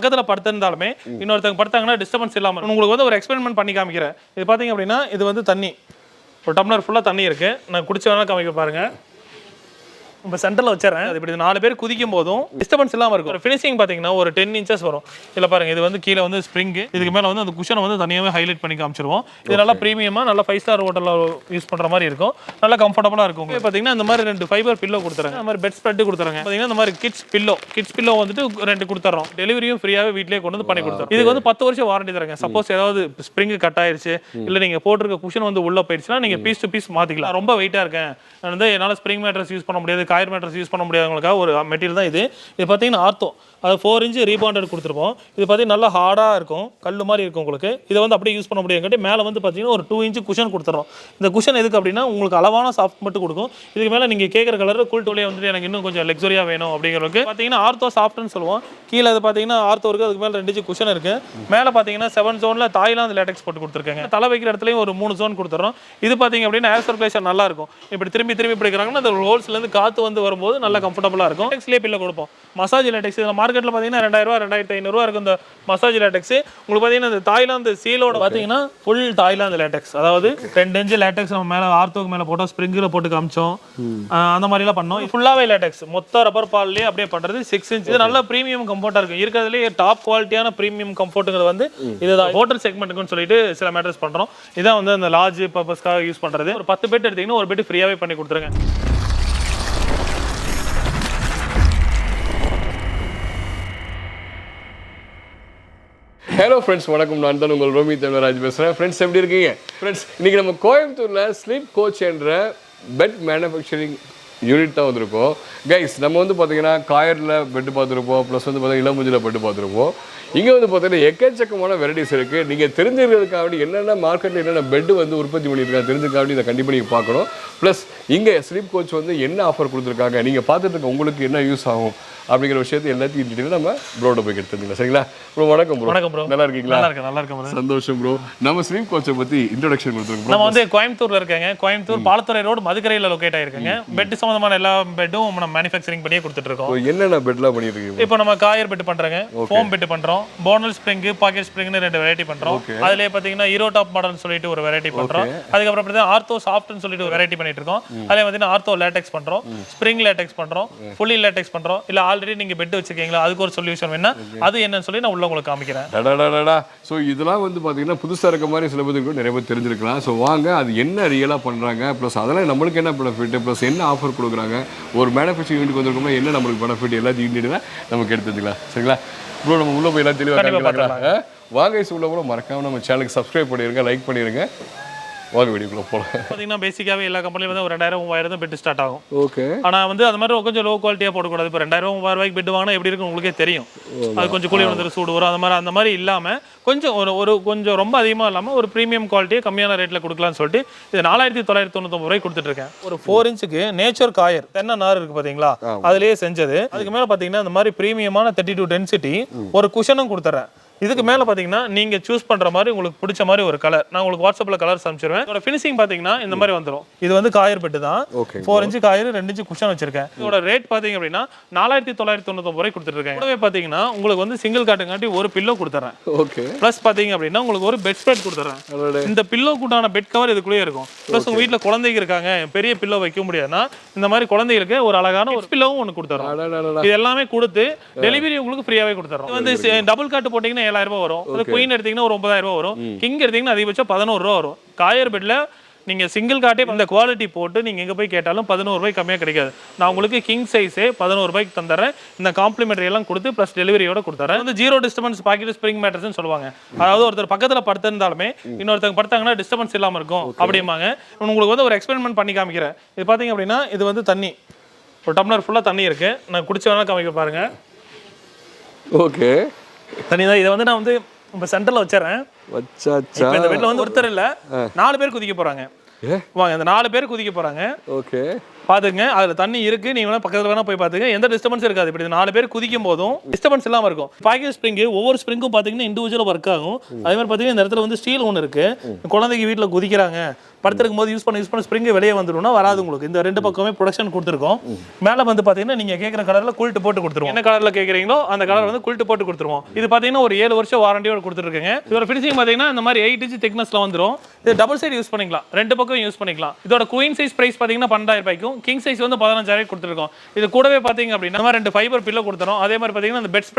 பக்கத்தில் படுத்திருந்தாலுமே இன்னொருத்தங்க படுத்தாங்கன்னா டிஸ்டர்பன்ஸ் இல்லாமல் உங்களுக்கு வந்து ஒரு எக்ஸ்பெரிமெண்ட் பண்ணி காமிக்கிறேன். இது பார்த்தீங்க அப்படின்னா இது வந்து தண்ணி, ஒரு டம்ளர் ஃபுல்லாக தண்ணி இருக்குது. நான் குடிச்ச வேணால் காமிக்க பாருங்கள். இப்போ சென்டரில் வச்சுறேன். அது இப்படி 4 பேர் குதிக்கும் போதும் டிஸ்டர்பன்ஸ் இல்லாமல் இருக்கும். ஃபினிஷிங் பார்த்தீங்கன்னா ஒரு 10 இன்ச்சஸ் வரும். இதில் பாருங்க, இது வந்து கீழே வந்து ஸ்ப்ரிங்கு, இதுக்கு மேலே வந்து அந்த குஷனை வந்து தனியாகவே ஹைலைட் பண்ணி காமிச்சிருவோம். இது நல்லா ப்ரீமியமாக நல்லா 5 ஸ்டார் ஹோட்டலில் யூஸ் பண்ணுற மாதிரி இருக்கும். நல்லா கம்ஃபர்டபுளாக இருக்கும். பார்த்தீங்கன்னா இந்த மாதிரி 2 ஃபைபர் பில்லோ கொடுத்துறாங்க. இந்த மாதிரி பெட் ஸ்ப்ரெட் கொடுத்துறாங்க. பார்த்தீங்கன்னா இந்த மாதிரி கிட்ஸ் பில்லோ வந்துட்டு 2 கொடுத்துறோம். டெலிவரியும் ஃப்ரீயாகவே வீட்டிலே கொண்டு வந்து பண்ணி கொடுத்துறோம். இதுக்கு வந்து 10 வருஷம் வாரண்டி தராங்க. சப்போஸ் ஏதாவது ஸ்ப்ரிங் கட் ஆயிருச்சு இல்லை நீங்கள் போட்டிருக்க குஷன் வந்து உள்ள போயிடுச்சுன்னா நீங்கள் பீஸ் டு பீஸ் மாற்றிக்கலாம். ரொம்ப வெயிட்டாக இருக்கேன், நான் வந்து என்னால் ஸ்ப்ரிங் மேட்ரஸ் யூஸ் பண்ண முடியாது, காயர் மேட்ரஸ் யூஸ் பண்ண முடியாதவங்களுக்காக ஒரு மெட்டீரியல் தான் இது. இது பார்த்தீங்கன்னா ஆர்த்தோ, அது 4 இன்ச் ரீபாண்டட் கொடுத்துருப்போம். இது பார்த்தீங்கன்னா நல்லா ஹார்டாக இருக்கும், கல் மாதிரி இருக்கும் உங்களுக்கு. இதை வந்து அப்படியே யூஸ் பண்ண முடியாது. மேலே வந்து பார்த்தீங்கன்னா ஒரு 2 இன்ச் குஷன் கொடுத்துறோம். இந்த குஷன் எதுக்கு அப்படின்னா உங்களுக்கு அளவான சாஃப்ட் மட்டும் கொடுக்கும். இதுக்கு மேலே நீங்கள் கேட்குற கலர் கூல் டோலே வந்துட்டு எனக்கு இன்னும் கொஞ்சம் லக்ஸரியாக வேணும் அப்படிங்கிறதுக்கு பார்த்தீங்கன்னா ஆர்த்தோ சாஃப்ட்னு சொல்லுவோம். கீழே அது பார்த்தீங்கன்னா ஆர்த்தோ இருக்குது, அதுக்கு மேலே 2 இன்ச் குஷன் இருக்குது. மேலே பார்த்தீங்கன்னா 7 ஜோனில் தாய்லாந்து லேட்டெக்ஸ் போட்டு கொடுத்துருக்காங்க. தலை வைக்கிற இடத்துலையும் ஒரு 3 ஜோன் கொடுத்துறோம். இது பார்த்தீங்க அப்படின்னா ஏர் சர்க்குலேஷன் நல்லா இருக்கும். இப்படி திரும்பி பிடிக்கிறாங்கன்னா அந்த ஹோல்ஸ்லேருந்து காற்று வந்து வரும்போது நல்லா கம்ஃபர்டபுளாக இருக்கும். லேட்டெக்ஸ்லேயே பில்ல கொடுப்போம். மசாஜ் லேட்டெக்ஸ் இதில் மார்க்கெட்டில் பார்த்தீங்கன்னா 2000 2500 இருக்கும் இந்த மசாஜ் லேட்டெக்ஸ். உங்களுக்கு பார்த்தீங்கன்னா இந்த தாய்லாந்து சீலோட பார்த்தீங்கன்னா ஃபுல் தாய்லாந்து லேட்டெக்ஸ், அதாவது 2 இன்ச் லேட்டெக்ஸ் நம்ம மேலே ஆர்த்தோக்கு மேலே போட்டோம், ஸ்ப்ரிங்கில் போட்டு காமிச்சோம், அந்த மாதிரிலாம் பண்ணோம். ஃபுல்லாகவே லேட்டெக்ஸ் மொத்த ரப்பர் பால்லேயே அப்படியே பண்ணுறது 6 இன்ச். இது நல்ல ப்ரீமியம் கம்ஃபர்ட்டாக இருக்கும். இருக்கிறதுலேயே டாப் குவாலிட்டியான ப்ரீமியம் கம்ஃபர்ட்டுங்கிறது வந்து இதுதான். ஹோட்டல் செக்மெண்ட்டுக்குன்னு சொல்லிட்டு சில மேட்டர்ஸ் பண்ணுறோம். இதான் வந்து அந்த லார்ஜ் பர்பஸ்க்காக யூஸ் பண்ணுறது. ஒரு 10 பெட் எடுத்தீங்கன்னா ஒரு பெட் ஃப்ரீயாகவே பண்ணி கொடுத்துருங்க. ஹலோ ஃப்ரெண்ட்ஸ், வணக்கம். நான் தான் உங்கள் ரோமி தமிழராஜ் பேசுகிறேன். ஃப்ரெண்ட்ஸ் எப்படி இருக்கீங்க? ஃப்ரெண்ட்ஸ், இன்றைக்கி நம்ம கோயம்புத்தூரில் ஸ்லீப் கோச் என்ற பெட் மேனுஃபேக்சரிங் யூனிட் தான் வந்திருக்கோம். கைஸ், நம்ம வந்து பார்த்தீங்கன்னா காயரில் பெட்டு பார்த்துருப்போம், ப்ளஸ் வந்து பார்த்தீங்கன்னா இளம்புஞ்சில் பெட்டு பார்த்துருப்போம். இங்கே வந்து பார்த்தீங்கன்னா எக்கச்சக்கமான வெரைட்டிஸ் இருக்குது. நீங்கள் தெரிஞ்சுக்கிறதுக்காக என்னென்ன மார்க்கெட்டில் என்னென்ன பெட்டு வந்து உற்பத்தி பண்ணியிருக்காங்க தெரிஞ்சுக்காக இதை கண்டிப்பாக நீங்கள் பார்க்கணும். ப்ளஸ் இங்கே ஸ்லீப் கோச் வந்து என்ன ஆஃபர் கொடுத்துருக்காங்க, நீங்கள் பார்த்துட்டு இருக்க உங்களுக்கு என்ன யூஸ் ஆகும் அப்படிங்கிற விஷயத்தை எல்லாத்தையும் டீட்டெயில் நம்ம ப்ரோட போய் எடுத்துக்கலாம். சரிங்களா ப்ரோ? வணக்கம் ப்ரோ. வணக்கம் ப்ரோ. நல்லா இருக்கீங்களா? நல்லா இருக்கேன். சந்தோஷம் ப்ரோ. நம்ம ஸ்லீப் கோச்சை பற்றி இன்ட்ரோடக்ஷன் கொடுத்துருக்கோம். நம்ம வந்து கோயம்புத்தூர்ல இருக்காங்க. கோயம்புத்தூர் பாலத்துறை ரோடு மதுக்கரையில் லொக்கேட் ஆயிருக்காங்க. பெட் சம்பந்தமான எல்லா பெட்டும் நம்ம மேனுஃபேக்சரிங் பண்ணியே கொடுத்துட்டு இருக்கோம். என்னென்ன பெட்லாம் பண்ணிட்டு இருக்கீங்க? இப்போ நம்ம காயர் பெட் பண்றாங்க, ஃபோம் பெட் பண்றோம், போனல் ஸ்ப்ரிங், பாக்கெட் ஸ்ப்ரிங்னு 2 வெரைட்டி பண்றோம். அதுலயே பாத்தீங்கன்னா ஹீரோ டாப் மாடல்னு சொல்லிட்டு ஒரு வெரைட்டி பண்றோம். அதுக்கப்புறம் பார்த்தீங்கன்னா ஆர்த்தோ சாஃப்ட்னு சொல்லிட்டு ஒரு வெரைட்டி பண்ணிட்டு இருக்கோம். அதுல பார்த்தீங்கன்னா ஆர்த்தோ லேட்டெக்ஸ் பண்றோம், ஸ்ப்ரிங் லேட்டெக்ஸ் பண்றோம், ஃபுல்லி லேட்டெக்ஸ் பண்றோம். இல்ல ஆல்ரெடி நீங்க பெட் வச்சிருக்கீங்களா அதுக்கு ஒரு சொல்யூஷன் வேணா அது என்னன்னு சொல்லி நான் உள்ள உங்களுக்கு காமிக்கிறேன். ஸோ இதெல்லாம் வந்து பார்த்தீங்கன்னா புதுசாக இருக்க மாதிரி சில பேருக்கு நிறைய பேர் தெரிஞ்சிருக்கலாம். ஸோ வாங்க, அது என்ன ரியலாக பண்ணுறாங்க, ப்ளஸ் அதெல்லாம் நம்மளுக்கு என்ன பெனிஃபிட், ப்ளஸ் என்ன ஆஃபர் கொடுக்குறாங்க, ஒரு மேனுஃபேக்சரிங் யூனிட் வந்திருக்கோம்னா என்ன நம்மளுக்கு பெனிஃபிட் எல்லாத்தையும் யூனிட் நமக்கு எடுத்துக்கலாம். சரிங்களா ப்ரோ? நம்ம உள்ளே போய் எல்லாம் தெளிவாக வாங்க. உள்ள கூட மறக்காமல் நம்ம சேனலுக்கு சப்ஸ்கிரைப் பண்ணிடுங்க, லைக் பண்ணிடுங்க. வாங்க வீடியோக்குள்ள போகலாம். பார்த்தீங்கன்னா பேசிக்காகவே எல்லா கம்பெனியும் வந்து ஒரு 2000 3000 தான் பெட் ஸ்டார்ட் ஆகும். ஓகே. ஆனால் வந்து அது மாதிரி கொஞ்சம் லோ குவாலிட்டியாக போடக்கூடாது. இப்போ 2000 3000 ரூபாய்க்கு பெட் வாங்கினா எப்படி இருக்கும் உங்களுக்கே தெரியும். அது கொஞ்சம் கூலி வந்துட்டு சூடு வரும். அந்த மாதிரி இல்லாமல் கொஞ்சம் கொஞ்சம் ரொம்ப அதிகமாக இல்லாமல் ஒரு ப்ரீமியம் குவாலிட்டியை கம்மியான ரேட்டில் கொடுக்கலாம்னு சொல்லிட்டு இது 4999 ரூபாய்க்கு கொடுத்துட்டு இருக்கேன். ஒரு 4 இன்ச்சுக்கு நேச்சர் காயர் தென்னை நார் இருக்கு பார்த்தீங்களா, அதுலேயே செஞ்சது. அதுக்கு மேலே பார்த்தீங்கன்னா இந்த மாதிரி ப்ரீமியமான 32 டென்சிட்டி ஒரு குஷனும் கொடுத்துறேன். இதுக்கு மேல பாத்தீங்கன்னா நீங்க சூஸ் பண்ற மாதிரி உங்களுக்கு பிடிச்ச மாதிரி ஒரு கலர் நான் உங்களுக்கு வாட்ஸ்அப்ல கலர்ஸ் அனுப்பிச்சிருவேன். இதோட ஃபினிஷிங் பாத்தீங்கன்னா இந்த மாதிரி வந்துரும். இது வந்து காயர் பெட் தான். 4 இன்ச் காயர், 2 இன்ச் குஷன் வச்சிருக்கேன். இதோட ரேட் பாத்தீங்க அப்படின்னா 4999 ரூபாய்க்கு கொடுத்துட்டு இருக்கேன். கூடவே பாத்தீங்கன்னா உங்களுக்கு வந்து சிங்கிள் காட்டுங்காட்டி ஒரு பில்லோ கொடுத்துறேன். ஓகே. ப்ளஸ் பாத்தீங்க அப்படின்னா உங்களுக்கு ஒரு பெட் ஸ்ப்ரெட் கொடுத்துறேன். இந்த பில்லோ கூட்டான பெட் கவர் இதுக்குள்ளேயே இருக்கும். ப்ளஸ் உங்க வீட்டுல குழந்தைங்க இருக்காங்க, பெரிய பில்லோ வைக்க முடியாதுன்னா இந்த மாதிரி குழந்தைகளுக்கு ஒரு அழகான ஒரு பில்லோவும் ஒன்று கொடுத்துறோம். இது எல்லாமே கொடுத்து டெலிவரி உங்களுக்கு ஃப்ரீயாவே கொடுத்துறோம். வந்து டபுள் காட்டு போட்டீங்கன்னா 7000 ரூபாய் வரும். குயின் எடுத்தீங்கன்னா ஒரு 9000 ரூபாய் வரும். கிங் எடுத்தீங்கன்னா அதிகபட்சம் 11 ரூபாய் வரும். காயர் பெட்ல நீங்க சிங்கிள் காட்டே இந்த குவாலிட்டி போட்டு நீங்க எங்க போய் கேட்டாலும் 11 ரூபாய் கம்மியா கிடைக்காது. நான் உங்களுக்கு கிங் சைஸே 11 ரூபாய்க்கு தந்துறேன். இந்த காம்ப்ளிமெண்டரி எல்லாம் கொடுத்து பிளஸ் டெலிவரியோட கொடுத்துறேன். வந்து ஜீரோ டிஸ்டர்பன்ஸ் பாக்கெட் ஸ்ப்ரிங் மேட்டர்ஸ்னு சொல்லுவாங்க. அதாவது ஒருத்தர் பக்கத்துல படுத்திருந்தாலுமே இன்னொருத்தங்க படுத்தாங்கன்னா டிஸ்டர்பன்ஸ் இல்லாம இருக்கும் அப்படிம்பாங்க. உங்களுக்கு வந்து ஒரு எக்ஸ்பெரிமெண்ட் பண்ணி காமிக்கிறேன். இது பாத்தீங்க அப்படின்னா இது வந்து தண்ணி, ஒரு டம்ளர் ஃபுல்லா தண்ணி இருக்கு. நான் குடிச்ச வேணா காமிக்க பாருங்க. ஓகே. தண்ணி தான். இதை வந்து நான் வந்து இப்போ சென்டரில் வச்சிடறேன். வச்சாச்சா? இந்த வீட்டில் வந்து ஒருத்தர் இல்லை, 4 பேர் குதிக்க போகிறாங்க. வாங்க, இந்த 4 பேர் குதிக்க போகிறாங்க. ஓகே. பாத்துங்க அதுல தண்ணி இருக்கு, நீங்க வேணா பக்கத்துல வேணா போய் பாத்துங்க, எந்த டிஸ்டர்பன்ஸ் இருக்காது. இப்படி 4 பேர் குதிக்கும் போதும் டிஸ்டர்பன்ஸ் இல்லாம இருக்கும். பாக்கெட் ஸ்ப்ரிங் ஒவ்வொரு ஸ்ப்ரிங்கும் பாத்தீங்கன்னா இண்டிவிஜுவலா ஒர்க் ஆகும். அதே மாதிரி பாத்தீங்கன்னா இந்த இடத்துல வந்து ஸ்டீல் ஒன்று இருக்கு. குழந்தைக்கு வீட்டுல குதிக்கிறாங்க, படுத்திருக்கும் போது யூஸ் பண்ண ஸ்ப்ரிங் வெளியே வந்துடும்னா வராது உங்களுக்கு. இந்த 2 பக்கமே ப்ரொடக்ஷன் கொடுத்துருக்கோம். மேல வந்து பாத்தீங்கன்னா நீங்க கேட்குற கலர்ல குல்ட் போட்டு கொடுத்துருவோம். என்ன கலர்ல கேட்குறீங்களோ அந்த கலர் வந்து குல்ட் போட்டு கொடுத்துருவோம். இது பாத்தீங்கன்னா ஒரு 7 வருஷம் வாரண்டியோட கொடுத்துருக்கேங்க. இதோட ஃபினிஷிங் பாத்தீங்கன்னா இந்த மாதிரி 8 இன்ச் திக்னஸ்ல வந்துடும். இது டபுள் சைடு யூஸ் பண்ணிக்கலாம், 2 பக்கம் யூஸ் பண்ணிக்கலாம். இதோட குயின் சைஸ் பிரைஸ் பாத்தீங்கன்னா 12,000 ரூபாய்க்கும், கிங் சைஸ் வந்து 15,000 கொடுத்துருக்கோம். இது கூடவே பாத்தீங்க அப்படின்னா இந்த மாதிரி 2 ஃபைபர் பில்லோ கொடுத்துறோம். அதே மாதிரி பாத்தீங்கன்னா அந்த பெட்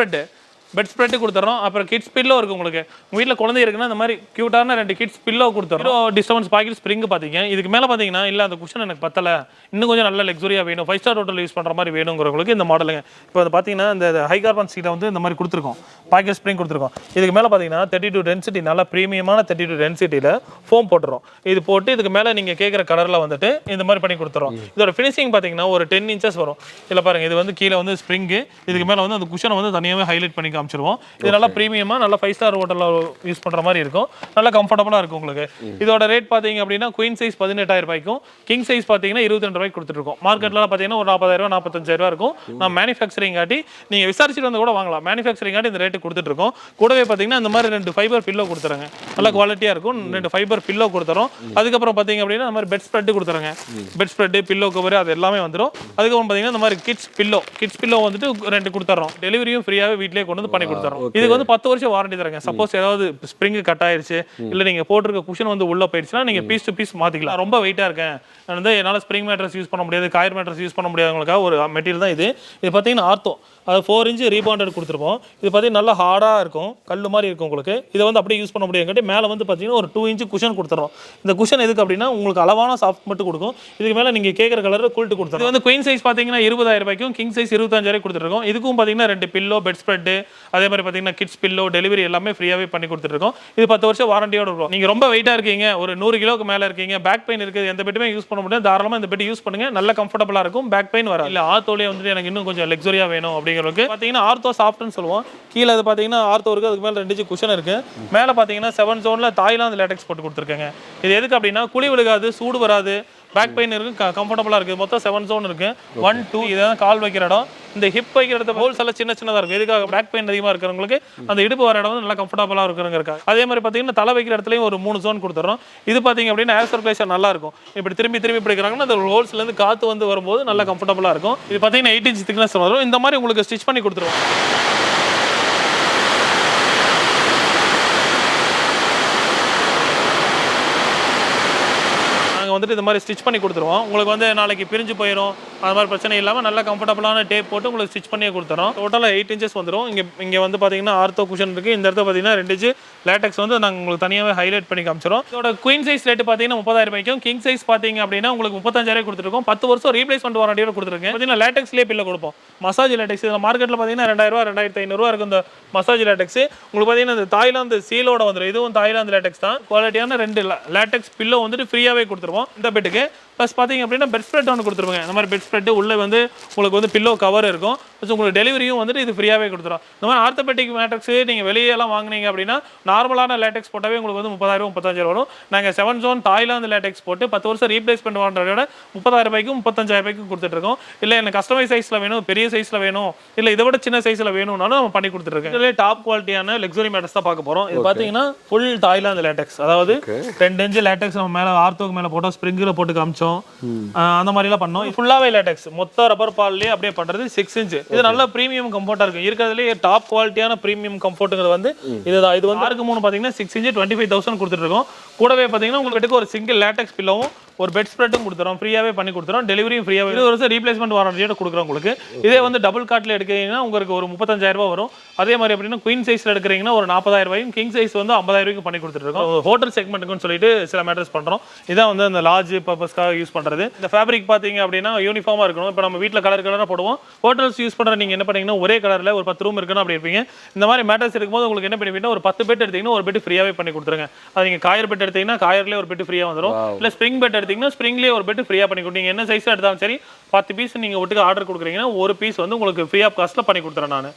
ஸ்ப்ரெட் கொடுத்துறோம். அப்புறம் கிட்ஸ் பில்லோ இருக்கு. உங்களுக்கு உங்க வீட்டில் குழந்தை இருக்குன்னா இந்த மாதிரி கியூட்டான 2 கிட்ஸ் பில்லோ கொடுத்துறோம். டிஸ்டர்பன்ஸ் பாக்கெட் ஸ்ப்ரிங் பாத்தீங்க. இதுக்கு மேல பாத்தீங்கன்னா இல்ல அந்த குஷன் எனக்கு பத்தல, இன்னும் கொஞ்சம் நல்ல லக்ஸரியா வேணும், 5 ஸ்டார் ஹோட்டல் யூஸ் பண்ற மாதிரி வேணுங்கிறவங்களுக்கு இந்த மாடலுங்க. இப்போ அது பாத்தீங்கன்னா இந்த ஹை கார்பன் சீட்டை வந்து இந்த மாதிரி கொடுத்துருக்கோம், பாக்கெட் ஸ்ப்ரிங் கொடுத்துருக்கோம். இதுக்கு மேல பாத்தீங்கன்னா 32 டென்சிட்டி, நல்ல பிரீமியமான 32 டென்சிட்டியில ஃபோம் போட்டுறோம். இது போட்டு இதுக்கு மேல நீங்க கேட்குற கலர்ல வந்துட்டு இந்த மாதிரி பண்ணி கொடுத்துறோம். இதோட ஃபினிஷிங் பாத்தீங்கன்னா ஒரு 10 இன்ச்சஸ் வரும். இல்ல பாருங்க, இது வந்து கீழே வந்து ஸ்ப்ரிங், இதுக்கு மேல வந்து அந்த குஷனை வந்து தனியாவே ஹைலைட் பண்ணி காமிச்சிருவோம். இது நல்லா பிரீமியமா நல்ல 5 ஸ்டார் ஹோட்டல்ல யூஸ் பண்ற மாதிரி இருக்கும், நல்லா கம்ஃபர்டபுளா இருக்கும் உங்களுக்கு. இதோட ரேட் பாத்தீங்க அப்படின்னா குயின் சைஸ் 18,000 ரூபாய்க்கும், கிங் சைஸ் பாத்தீங்கன்னா 22 ரூபாய்க்கு கொடுத்துட்டு இருக்கோம். மார்க்கெட்ல பாத்தீங்கன்னா ஒரு 40,000 45,000 ரூபாய் இருக்கும். நான் மேனுஃபேக்சரிங் காட்டி நீங்க விசாரிச்சுட்டு வந்து கூட வாங்கலாம். மேனுஃபேக்சரிங் காட்டி இந்த ரேட்டு கொடுத்துட்டு இருக்கோம். கூடவே பாத்தீங்கன்னா இந்த மாதிரி 2 ஃபைபர் பில்லோ கொடுத்துறாங்க, நல்ல குவாலிட்டியா இருக்கும். 2 ஃபைபர் பில்லோ கொடுத்துறோம். அதுக்கப்புறம் பாத்தீங்க அப்படின்னா இந்த மாதிரி பெட் ஸ்ப்ரெட் கொடுத்துறாங்க. பெட் ஸ்ப்ரெட், பில்லோ கவர் அது எல்லாமே வந்துடும். அதுக்கப்புறம் பாத்தீங்கன்னா இந்த மாதிரி கிட்ஸ் பில்லோ வந்துட்டு 2 கொடுத்துறோம். டெலிவரியும் ஃப்ரீயாவே வீட்லயே கொண்டு வந்து பண்ணி கொடுத்துறோம். இதுக்கு வந்து 10 வருஷம் வாரண்டி தராங்க. சப்போஸ் ஏதாவது ஸ்ப்ரிங் கட் ஆயிருச்சு, இல்ல நீங்க போட்டிருக்க குஷன் வந்து உள்ள போயிடுச்சுன்னா நீங்க பீஸ் டு பீஸ் மாத்திக்கலாம். ரொம்ப வெயிட்டா இருக்கேன், வந்து என்னால ஸ்ப்ரிங் மேட்ரஸ் யூஸ் பண்ண முடியாது, காயர் மேட்ரஸ் யூஸ் பண்ண முடியாதவங்களுக்காக ஒரு மெட்டீரியல் தான் இது. இது பாத்தீங்கன்னா ஆர்த்தோ, அது 4 இன்ச் ரீபாண்டட் கொடுத்துருப்போம். இது பார்த்தீங்கன்னா நல்லா ஹார்டாக இருக்கும், கல் மாதிரி இருக்கும் உங்களுக்கு. இதை வந்து அப்படியே யூஸ் பண்ண முடியாது. மேலே வந்து பார்த்தீங்கன்னா ஒரு 2 இன்ச் குஷன் கொடுத்துறோம். இந்த குஷன் எதுக்கு அப்படின்னா உங்களுக்கு அளவான சாஃப்ட் மட்டும் கொடுக்கும். இதுக்கு மேலே நீங்கள் கேட்குற கலர் குல்ட்டு கொடுத்துரும். இது வந்து குயின் சைஸ் பார்த்தீங்கன்னா 20,000 ரூபாய்க்கும், கிங் சைஸ் 25,000 கொடுத்துருக்கோம். இதுக்கும் பார்த்தீங்கன்னா 2 பில்லோ, பெட் ஸ்ப்ரெட், அதே மாதிரி பார்த்தீங்கன்னா கிட்ஸ் பில்லோ, டெலிவரி எல்லாமே ஃப்ரீயாகவே பண்ணி கொடுத்துருக்கோம். இது 10 வருஷம் வாரண்டியோட இருக்கும். நீங்கள் ரொம்ப வெயிட்டாக இருக்கீங்க, ஒரு 100 கிலோக்கு மேலே இருக்கீங்க, பேக் பெயின் இருக்குது, எந்த பெட்டுமே யூஸ் பண்ண முடியாது, தாராளமாக இந்த பெட் யூஸ் பண்ணுங்க, நல்ல கம்ஃபர்டபுளாக இருக்கும், பேக் பெயின் வராது. இல்லை ஆர்த்தோலே வந்துட்டு எனக்கு இன்னும் கொஞ்சம் லக்ஸரியாக வேணும் அப்படிங்கிறதுக்கு பார்த்தீங்கன்னா ஆர்த்தோ சாஃப்ட்னு சொல்லுவோம். கீழே அது பார்த்தீங்கன்னா ஆர்த்தோ இருக்குது, அதுக்கு மேலே 2 இன்ச் குஷன் இருக்குது. மேலே பார்த்தீங்கன்னா 7 ஜோனில் தாய்லாந்து லேட்டெக்ஸ் போட்டு கொடுத்துருக்கேங்க. இது எதுக்கு அப்படின்னா குழி விழுகாது, சூடு வராது, பேக் பெயின் இருக்குது, கம்ஃபர்டபுளாக இருக்குது. மொத்தம் 7 ஜோன் இருக்குது. 1 2 இதான் கால் வைக்கிற இடம். இந்த ஹிப் வைக்கிற இடத்துல ஹோல்ஸ் எல்லாம் சின்னதாக இருக்கும். எதுக்காக? பேக் பெயின் அதிகமாக இருக்கிறவங்களுக்கு அந்த இடுப்பு வர இடம் வந்து நல்லா கம்ஃபர்டபுளாக இருக்கிறவங்க. அதே மாதிரி பார்த்தீங்கன்னா தலை வைக்கிற இடத்துலையும் ஒரு 3 ஜோன் கொடுத்துறோம். இது பார்த்தீங்க அப்படின்னா ஏர் சர்க்குலேஷன் நல்லா இருக்கும். இப்படி திரும்பி பிடிக்கிறாங்கன்னா அந்த ஹோல்ஸ்லேருந்து காற்று வந்து வரும்போது நல்லா கம்ஃபர்டபுளாக இருக்கும். இது பார்த்தீங்கன்னா 8 இன்ச் திக்னஸ் வரும். இந்த மாதிரி உங்களுக்கு ஸ்டிச் பண்ணி கொடுத்துருவோம். வந்துட்டு இந்த மாதிரி ஸ்டிச் பண்ணி கொடுத்துருவோம். உங்களுக்கு வந்து நாளைக்கு பிரிஞ்சு போயிடும், அது மாதிரி பிரச்சனை இல்லாமல் நல்ல கம்ஃபர்டபுளான டேப் போட்டு உங்களுக்கு ஸ்டிச் பண்ணியே கொடுத்துறோம். டோட்டலாக 8 இன்ச்சஸ் வந்துடும். இங்கே வந்து பார்த்தீங்கன்னா ஆர்த்தோ குஷன் இருக்குது. இந்த இடத்துல பார்த்தீங்கன்னா 2 இன்ச் லேட்டெக்ஸ் வந்து நாங்கள் உங்களுக்கு தனியாகவே ஹைலைட் பண்ணி காமிச்சிடும். இதோட குயின் சைஸ் ரேட்டு பார்த்தீங்கன்னா 30,000 ரூபாய்க்கும், கிங் சைஸ் பார்த்தீங்க அப்படின்னா உங்களுக்கு 35,000 கொடுத்துருக்கோம். 10 வருஷம் ரீப்ளேஸ்மெண்ட் வாரண்டியோட கொடுத்துருக்கேன். பார்த்தீங்கன்னா லேட்டெக்ஸ்லேயே பில்ல கொடுப்போம். மசாஜ் லேட்டெக்ஸ் இதில் மார்க்கெட்டில் பார்த்தீங்கன்னா 2,000 2,500 இருக்கும் இந்த மசாஜ் லேட்டெக்ஸ். உங்களுக்கு பார்த்தீங்கன்னா இந்த தாய்லாந்து சீலோட வந்துடும். இதுவும் தாய்லாந்து லேட்டெக்ஸ் தான். குவாலிட்டியான 2 லேட்டெக்ஸ் பில்லோ வந்துட்டு ஃப்ரீயாகவே கொடுத்துருவோம் இந்த பெட்டுக்கு. ப்ளஸ் பார்த்தீங்க அப்படின்னா பெட் ஸ்ப்ரெட் ஒன்று கொடுத்துருவாங்க. இந்த மாதிரி பெட் ஸ்ப்ரெட் உள்ளே வந்து உங்களுக்கு வந்து பில்லோ கவர் இருக்கும். ப்ளஸ் உங்களுக்கு டெலிவரியும் வந்துட்டு இது ஃப்ரீயாகவே கொடுத்துரும். இந்த மாதிரி ஆர்த்தோபெட்டிக் மேட்ரக்ஸ் நீங்கள் வெளியெல்லாம் வாங்கினீங்க அப்படின்னா நார்மலான லேட்டெக்ஸ் போட்டாவே உங்களுக்கு வந்து 30,000 35,000 வரும். நாங்கள் 7 ஜோன் தாய்லாந்து லேட்டெக்ஸ் போட்டு 10 வருஷம் ரீப்ளேஸ்மெண்ட் வாங்குறதோட 30,000 ரூபாய்க்கும் 35,000 ரூபாய்க்கும் கொடுத்துட்ருக்கோம். இல்லை எனக்கு கஸ்டமைஸ் சைஸில் வேணும், பெரிய சைஸில் வேணும், இல்லை இதை விட சின்ன சைஸில் வேணும்னாலும் நம்ம பண்ணி கொடுத்துருக்கோம். இதில் டாப் குவாலிட்டியான லக்ஸரி மேட்டர்ஸ் தான் பார்க்க போகிறோம். இது பார்த்தீங்கன்னா ஃபுல் தாய்லாந்து லேட்டெக்ஸ், அதாவது 2 இன்ச் லேட்டெக்ஸ் நம்ம மேலே ஆர்த்தோக்கு மேலே போட்டோம், ஸ்ப்ரிங்கில் போட்டு காமிச்சோம், அந்த மாதிரிலாம் பண்ணோம். ஃபுல்லாவே லேட்டெக்ஸ், மொத்த ரப்பர் பால்லேயே அப்படியே பண்றது 6 இன்ச். இது நல்ல பிரீமியம் கம்ஃபர்ட்டா இருக்கும். இருக்கிறதுலேயே டாப் குவாலிட்டியான பிரீமியம் கம்ஃபர்ட்டுங்கிறது வந்து இதுதான். இது வந்து 6 பார்த்தீங்கன்னா 6 இன்ச் 25,000 கொடுத்துட்டு இருக்கோம். கூடவே பார்த்தீங்கன்னா உங்களுக்கு ஒரு சிங்கிள் லேட்டெக்ஸ் பில்லோவும் ஒரு பெட் ஸ்ப்ரெட்டும் கொடுத்துறோம், ஃப்ரீயாவே பண்ணி கொடுத்துறோம். டெலிவரியும் ஃப்ரீயாவே 20 வருஷம் ரீப்ளேஸ்மெண்ட் வாரண்டியோட கொடுக்குறோம் உங்களுக்கு. இதே வந்து டபுள் காட்ல எடுக்கிறீங்கன்னா உங்களுக்கு ஒரு 35,000 ரூபாய் வரும். அதே மாதிரி அப்படின்னா குயின் சைஸ்ல எடுக்கிறீங்கன்னா ஒரு 40,000 ரூபாயும், கிங் சைஸ் வந்து 50,000 ரூபாய்க்கு பண்ணி கொடுத்துட்டு இருக்கோம். ஹோட்டல் செக்மெண்ட்டுக்குன்னு சொல்லிட்டு சில மேட்டர்ஸ் பண்றோம். இதான் வந்து அந்த லார்ஜ் பர்பஸ்க்காக யூஸ் பண்றது. இந்த ஃபேப்ரிக் பாத்தீங்க அப்படின்னா யூனிஃபார்மா இருக்கணும். இப்போ நம்ம வீட்டில் கலராக போடுவோம். ஹோட்டல்ஸ் யூஸ் பண்ற நீங்க என்ன பண்ணீங்கன்னா ஒரே கலர்ல ஒரு 10 ரூம் இருக்கணும் அப்படி இருப்பீங்க. இந்த மாதிரி மேட்டர்ஸ் இருக்கும்போது உங்களுக்கு என்ன பண்ணுவீங்கன்னா ஒரு 10 பெட் எடுத்தீங்கன்னா ஒரு பெட் ஃப்ரீயாவே பண்ணி கொடுத்துருங்க. அது நீங்க காயர் பெட் எடுத்தீங்கன்னா காயர்லேயே ஒரு பெட் ஃப்ரீயா வந்துடும். இல்லை ஸ்ப்ரிங் பெட் எடுத்தீங்கன்னா ஸ்ப்ரிங்லேயே ஒரு பெட் ஃப்ரீயா பண்ணி கொடுத்தீங்க. என்ன சைஸ் எடுத்தாலும் சரி 10 பீஸ் நீங்க ஒட்டுக்கு ஆர்டர் கொடுக்குறீங்கன்னா ஒரு பீஸ் வந்து உங்களுக்கு ஃப்ரீ ஆஃப் காஸ்ட்ல பண்ணி கொடுத்துறேன் நான்.